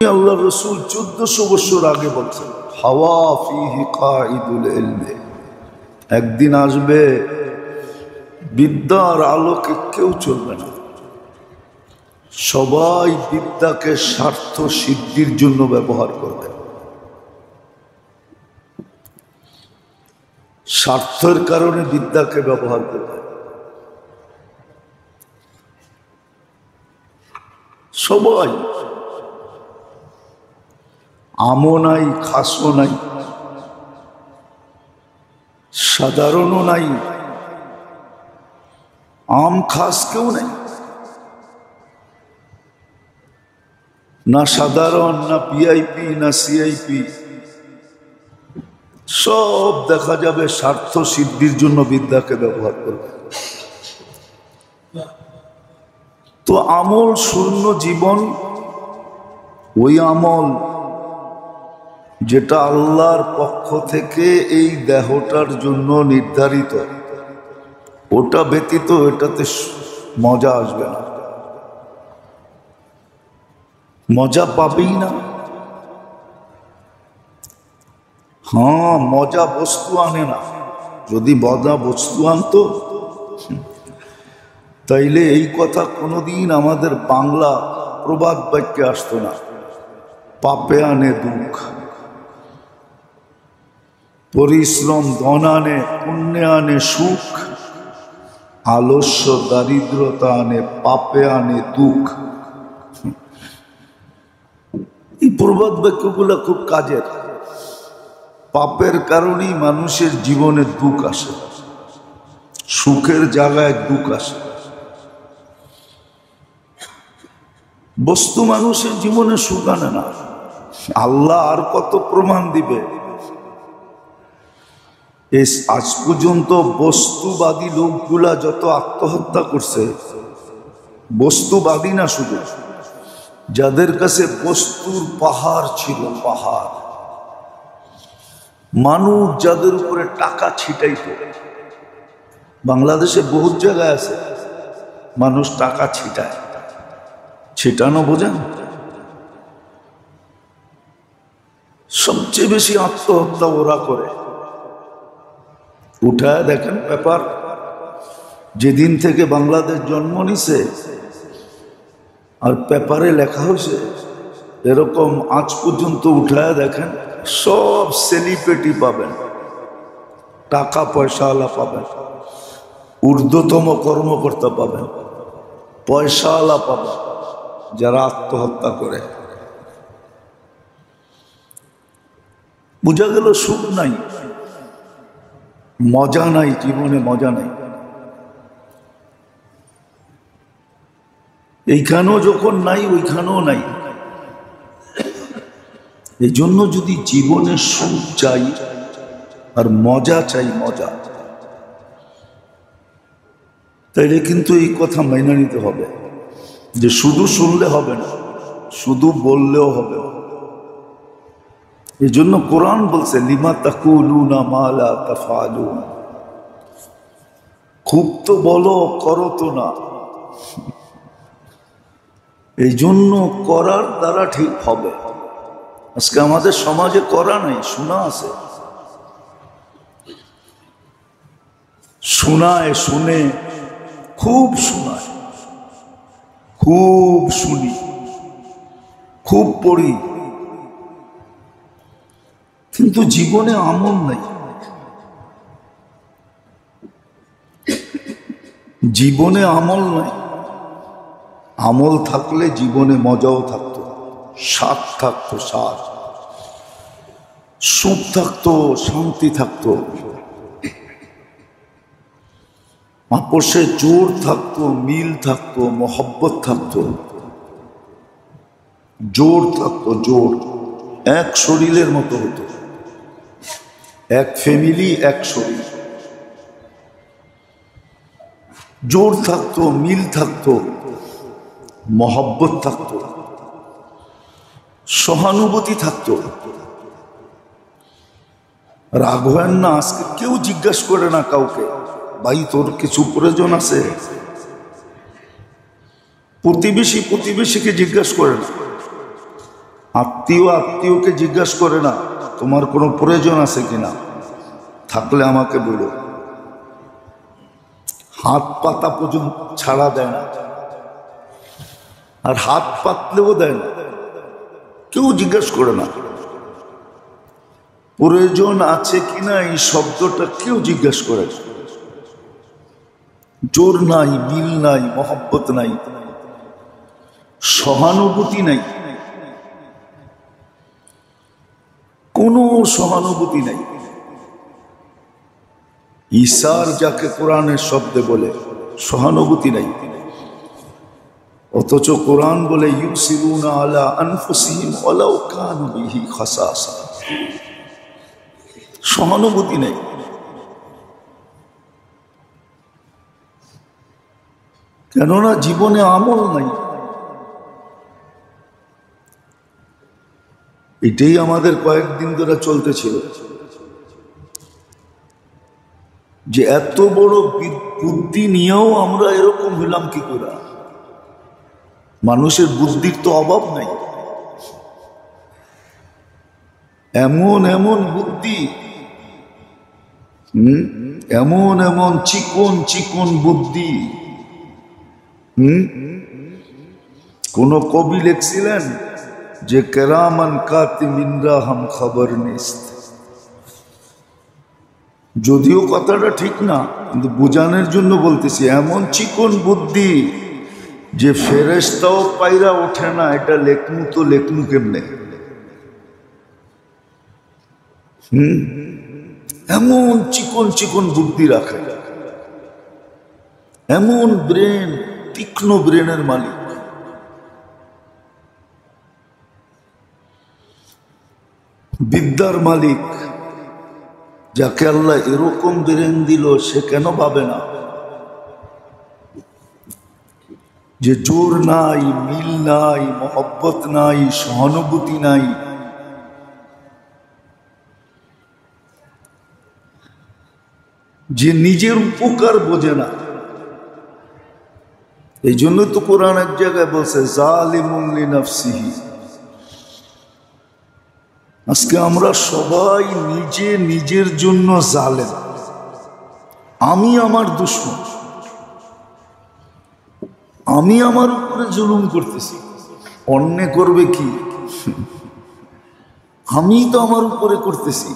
আল্লাহ রসুল 1400 বছর আগে বলছেন, হাওয়া ফিহি কাঈদুল ইলমে, একদিন আসবে বিদ্যার আলোকে কেউ চলবে না, সবাই বিদ্যাকে স্বার্থ সিদ্ধির জন্য ব্যবহার করবে। স্বার্থের কারণে বিদ্যাকে ব্যবহার করবে সবাই। আমও নাই, খাসও নাই, সাধারণও নাই, আম খাস কেউ নাই, না সাধারণ, না ভিআইপি, না সিআইপি, সব দেখা যাবে স্বার্থ সিদ্ধির জন্য বিদ্যাকে ব্যবহার করবে। তো আমল শূন্য জীবন, ওই আমল যেটা আল্লাহর পক্ষ থেকে এই দেহটার জন্য নির্ধারিত, ওটা ব্যতীত এটাতে মজা আসবে না, মজা পাবেই না। হ্যাঁ, মজা বস্তু আনে না। যদি মজা বস্তু আনতো তাইলে এই কথা কোনোদিন আমাদের বাংলা প্রবাদ বাক্যে আসতো না। পাপে আনে দুঃখ, পরিশ্রম ধন আনে, পুণ্যে আনে সুখ, আলস্য দারিদ্রতা আনে, পাপে আনে দুঃখ। এই প্রবাদ বাক্যগুলো খুব কাজের। পাপের কারণেই মানুষের জীবনে দুঃখ আসে, সুখের জায়গায় দুঃখ আসে। বস্তু মানুষের জীবনে সুখ আনে না। আল্লাহ আর কত প্রমাণ দিবে? আজ পর্যন্ত বস্তুবাদী লোকগুলা যত আত্মহত্যা করছে, বস্তুবাদী না শুধু, যাদের কাছে বস্তুর পাহাড় ছিল, পাহাড়, মানুষ যাদের উপরে টাকা ছিটাইত। বাংলাদেশে বহুত জায়গায় আছে মানুষ টাকা ছিটায়। ছিটানো বোঝেন? সবচেয়ে বেশি আত্মহত্যা ওরা করে। উঠায় দেখেন পেপার, যেদিন থেকে বাংলাদেশ জন্ম নিছে আর পেপারে লেখা হয়েছে এরকম আজ পর্যন্ত উঠায় দেখেন, সব সেলিব্রিটি পাবেন, টাকা পয়সাওয়ালা পাবেন, ঊর্ধ্বতম কর্মকর্তা পাবেন, পয়সাওয়ালা পাবেন, যারা আত্মহত্যা করে। বোঝা গেল সুখ নাই, মজা নাই, জীবনে মজা নাই। এইখানেও যখন নাই, ওইখানেও নাই। এই জন্য যদি জীবনে সুখ চাই আর মজা চাই, মজা, তাইলে কিন্তু এই কথা মেনে নিতে হবে যে শুধু শুনলে হবে না, শুধু বললেও হবে না। এই জন্য কোরআন বলছে, লিমা তাকুলুনা মা লা তাফআলুন, খুব তো বলো, করো তো না। এই জন্য করার দ্বারা ঠিক হবে। আজকে আমাদের সমাজে করা নাই, শোনা আছে। শোনায়, শুনে, খুব শোনায়, খুব শুনি, খুব পড়ি, কিন্তু জীবনে আমল নাই। জীবনে আমল নাই। আমল থাকলে জীবনে মজাও থাকতো, স্বাদ থাকতো, স্বাদ, সুখ থাকতো, শান্তি থাকতো, আপোষে জোর থাকতো, মিল থাকতো, মহব্বত থাকতো, জোর থাকতো, জোর, এক শরীরের মতো হতো, এক ফ্যামিলি, এক শরীর, জোর থাকতো, মিল থাকতো, মহব্বত থাকতো, সহানুভূতি থাকতো। রাগ হয় না। আজকে কেউ জিজ্ঞাসা করে না কাউকে, ভাই তোর কিছু প্রয়োজন আছে? প্রতিবেশীকে জিজ্ঞাসা করে না। আত্মীয়কে জিজ্ঞাসা করে না তোমার কোনো প্রয়োজন আছে কিনা, থাকলে আমাকে বলো। হাত পাতা পর্যন্ত ছাড়া দেয় না, আর হাত পাতলেও দেয় না, কেউ জিজ্ঞাসা করে না। প্রয়োজন আছে কিনা এই শব্দটা কেউ জিজ্ঞাসা করে না। জোর নাই, মিল নাই, মহব্বত নাই, সহানুভূতি নাই, কোনো সহানুভূতি নাই। ঈসার যাকে কোরআনের শব্দে বলে সহানুভূতি নাই, অথচ কোরআন বলে ইউসিরুনা আলা আনফুসিহিম ওয়ালাউ কানু বিহি খাসাসা। সহানুভূতি নেই। কেননা জীবনে আমল নাই। এটাই আমাদের কয়েকদিন ধরে চলতেছিল, যে এত বড় বুদ্ধি নিয়েও আমরা এরকম হইলাম কি করে। মানুষের বুদ্ধির তো অভাব নাই, এমন এমন বুদ্ধি, এমন এমন চিকন চিকন বুদ্ধি। কোন কবি লিখছিলেন যে কেরামান কাতিমিনরা হাম খবর নিস্ত। যদিও কথাটা ঠিক না, কিন্তু বোঝানোর জন্য বলতেছি, এমন চিকন বুদ্ধি যে ফেরেশতাও পাইরা ওঠে না, এটা লেখমু তো লেখমু কেমনে। এমন চিকন চিকন বুদ্ধি রাখে, এমন ব্রেন, তীক্ষ্ণ ব্রেনের মালিক। বিদ্যার মালিক, যাকে আল্লাহ এরকম ব্রেন দিল, সে কেন ভাবে না যে জোর নাই, মিল নাই, মহব্বত নাই, সহানুভূতি নাই। যে নিজের উপকার বোঝে না। এই জন্য তো কোরআন এক জায়গায় বলছে জালিমুন লিনাফসিহি। আজকে আমরা সবাই নিজে নিজের জন্য জালেম। আমি আমার দুশমন, আমি আমার উপরে জুলুম করতেছি। অন্য করবে কি? আমি তো আমার উপরে করতেছি।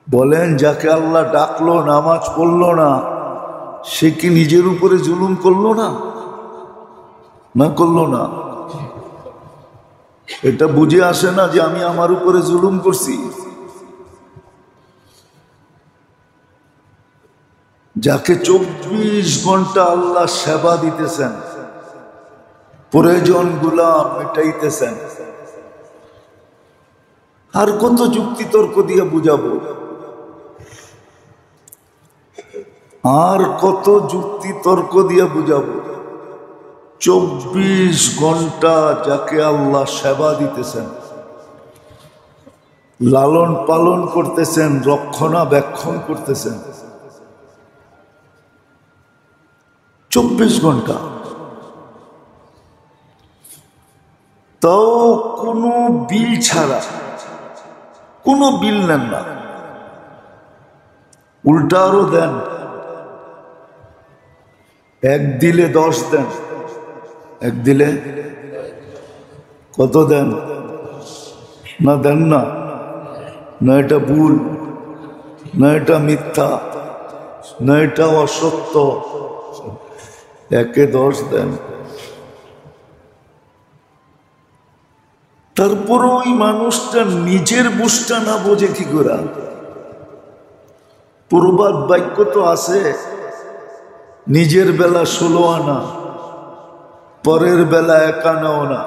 বলেন, যাকে আল্লাহ ডাকলো, নামাজ পড়লো না, সে কি নিজের উপরে জুলুম করলো না? না করলো না? এটা বুঝে আসে না যে আমি আমার উপরে জুলুম করছি? যাকে 24 ঘন্টা আল্লাহ সেবা দিতেছেন, প্রয়োজন গুলা মেটাইতেছেন, আর কত যুক্তি তর্ক দিয়ে বুঝাবো? আর কত যুক্তি তর্ক দিয়ে বুঝাবো? 24 ঘন্টা যাকে আল্লাহ সেবা দিতেছেন, লালন পালন করতেছেন, রক্ষণাবেক্ষণ করতেছেন, 24 ঘন্টা, তাও কোনো বিল ছাড়া, কোনো বিল নেন না, উল্টা আরো দেন। 1 দিলে 10 দেন, 1 দিলে কত দেন? না দেন না? না এটা ভুল, না এটা মিথ্যা, না এটা অসত্য, 1-এ 10 দেন। তারপর ওই মানুষটা নিজের বুঝটা না বোঝে কি করে? প্রবাদ বাক্য তো আছে, নিজের বেলা 16 আনা, পরের বেলা 1 আনাও না।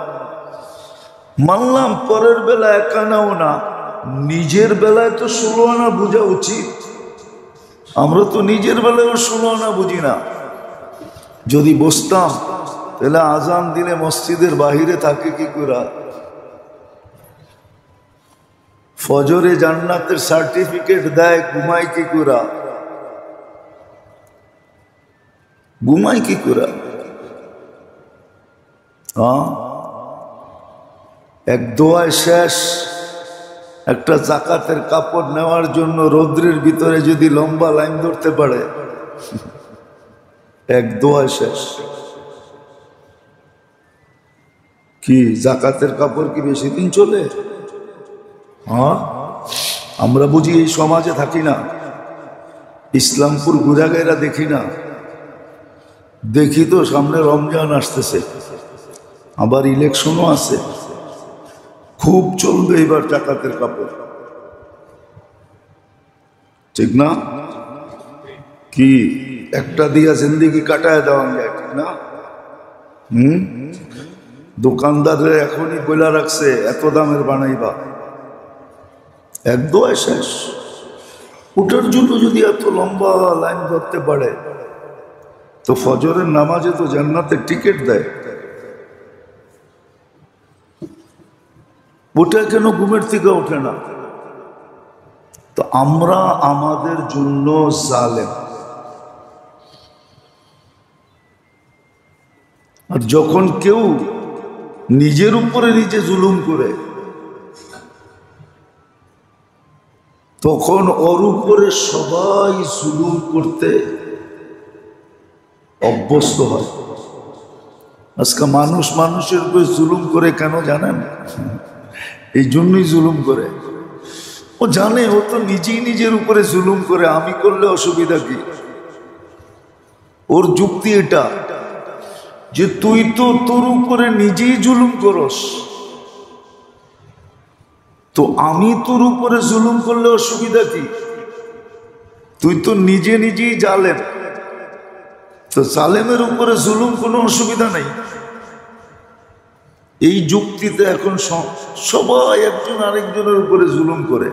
মানলাম পরের বেলা 1 আনাও না, নিজের বেলায় তো 16 আনা বোঝা উচিত। আমরা তো নিজের বেলায় 16 আনা বুঝি না। যদি বসতাম তাহলে আজান দিলে মসজিদের বাহিরে থাকে কি করে? ফজরে জান্নাতের সার্টিফিকেট দেয়, ঘুমাই কি করে? ঘুমাই কি করে? এক দোয়ায় শেষ। একটা জাকাতের কাপড় নেওয়ার জন্য রৌদ্রের ভিতরে যদি লম্বা লাইন ধরতে পারে, এক দোয়ায় শেষ। কি জাকাতের কাপড় কি বেশি দিন চলে? হ্যাঁ, আমরা বুঝি এই সমাজে থাকি না, ইসলামপুর ঘুরাগাইরা দেখি না? দেখি তো, সামনে রমজান আসতেছে, আবার ইলেকশনও আছে, খুব চলবে এবার জাকাতের কাপড়, ঠিক না? কি একটা দিয়া জিন্দিগি কাটায় দেওয়া যায়, ঠিক না? দোকানদাররা এখনই বইলা রাখছে এত দামের বানাইবা, এক দোয়ায় শেষ। ওটার জন্য যদি এত লম্বা লাইন ধরতে পারে, তো ফজরের নামাজে তো জান্নাতের টিকিট দেয়। ওটা কেন ঘুমের থেকে ওঠে না? তো আমরা আমাদের জন্য জালেম। আর যখন কেউ নিজের উপরে নিজে জুলুম করে, তখন ওর উপরে সবাই জুলুম করতে অভ্যস্ত হয়। আজকে মানুষ মানুষের উপরে জুলুম করে কেন জানেন? এই জন্যই জুলুম করে। ও জানে ও তো নিজেই নিজের উপরে জুলুম করে, আমি করলে অসুবিধা কি? ওর যুক্তি এটা যে তুই তো তোর উপরে নিজেই জুলুম করস, তো আমি তোর উপরে জুলুম করলে অসুবিধা কি? তুই তো নিজে নিজেই জালেম, তো জালেমের উপরে জুলুম কোনো অসুবিধা নাই। এই যুক্তিতে এখন সবাই একজন আরেকজনের উপরে জুলুম করে।